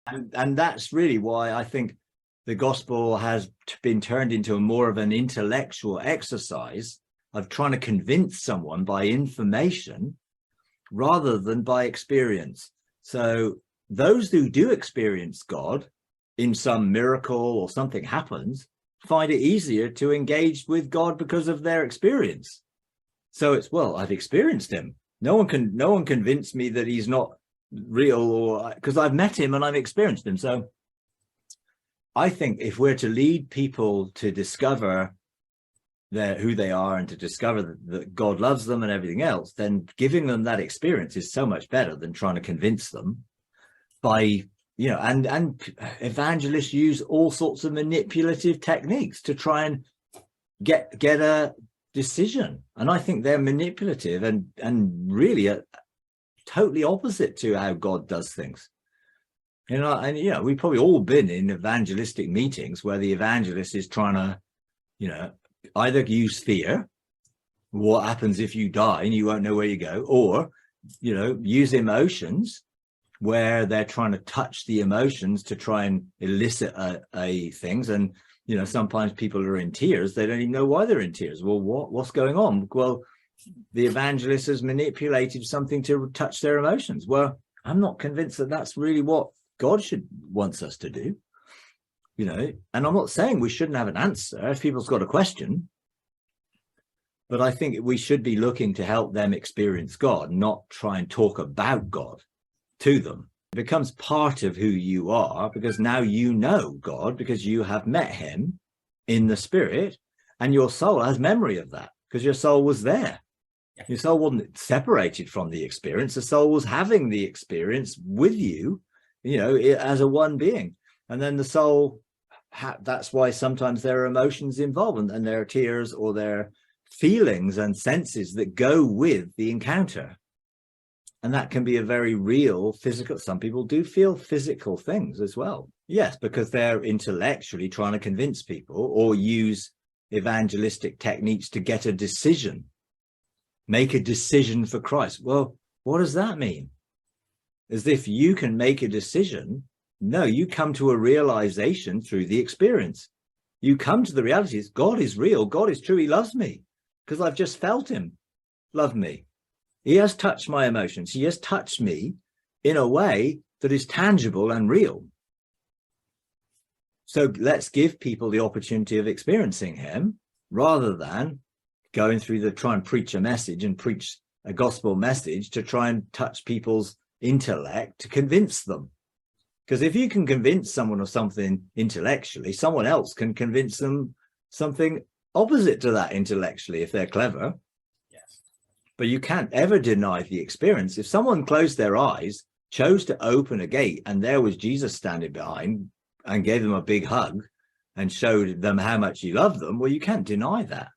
And that's really why I think the gospel has been turned into more of an intellectual exercise of trying to convince someone by information rather than by experience. So those who do experience God in some miracle or something happens find it easier to engage with God because of their experience. So it's, well, I've experienced him. No one convinced me that he's not real, or because I've met him and I've experienced him. So I think if we're to lead people to discover who they are and to discover that God loves them and everything else, then giving them that experience is so much better than trying to convince them by, and evangelists use all sorts of manipulative techniques to try and get a decision. And I think they're manipulative and really totally opposite to how God does things. We've probably all been in evangelistic meetings where the evangelist is trying to, either use fear, what happens if you die and you won't know where you go, or, use emotions where they're trying to touch the emotions to try and elicit things. And, sometimes people are in tears. They don't even know why they're in tears. Well, what's going on? Well, the evangelist has manipulated something to touch their emotions. Well, I'm not convinced that that's really what God wants us to do, and I'm not saying we shouldn't have an answer if people's got a question, but I think we should be looking to help them experience God, not try and talk about God to them. It becomes part of who you are because now you know God because you have met him in the spirit, and your soul has memory of that because your soul was there. Your soul wasn't separated from the experience. The soul was having the experience with you, as a one being. And then the soul, that's why sometimes there are emotions involved, and there are tears or there are feelings and senses that go with the encounter. And that can be a very real physical. Some people do feel physical things as well. Yes, because they're intellectually trying to convince people or use evangelistic techniques to get a decision. Make a decision for Christ. Well, what does that mean? As if you can make a decision. No, you come to a realization through the experience. You come to the reality is God is real. God is true. He loves me because I've just felt him love me. He has touched my emotions. He has touched me in a way that is tangible and real. So let's give people the opportunity of experiencing him rather than going through try and preach a message and preach a gospel message to try and touch people's intellect to convince them. Because if you can convince someone of something intellectually, someone else can convince them something opposite to that intellectually if they're clever. Yes. But you can't ever deny the experience. If someone closed their eyes, chose to open a gate, and there was Jesus standing behind and gave them a big hug and showed them how much he loved them, well, you can't deny that.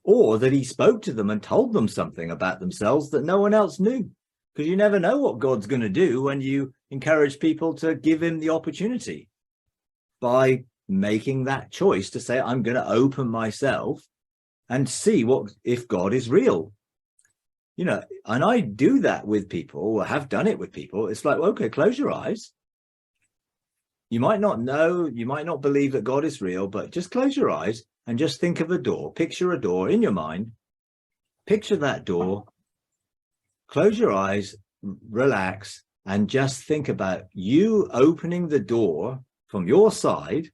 Or that he spoke to them and told them something about themselves that no one else knew. Because you never know what God's going to do when you encourage people to give him the opportunity by making that choice to say, I'm going to open myself and see if God is real. And I do that with people, or have done it with people. It's like, okay, close your eyes. You might not know, you might not believe that God is real, but just close your eyes and just think of a door. Picture a door in your mind. Picture that door. Close your eyes, relax, and just think about you opening the door from your side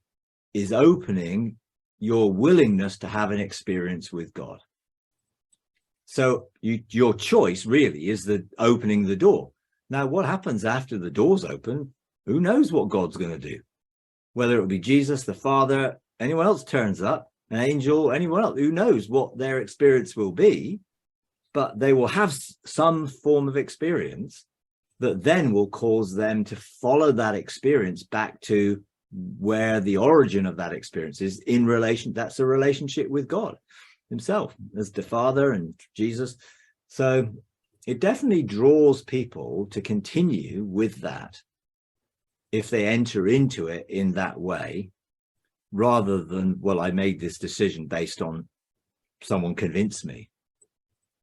is opening your willingness to have an experience with God. So your choice really is opening the door. Now, what happens after the door's open? Who knows what God's going to do? Whether it will be Jesus, the Father, anyone else turns up, an angel, anyone else, who knows what their experience will be, but they will have some form of experience that then will cause them to follow that experience back to where the origin of that experience is in relation. That's a relationship with God himself as the Father and Jesus. So it definitely draws people to continue with that if they enter into it in that way, rather than, well, I made this decision based on someone convinced me.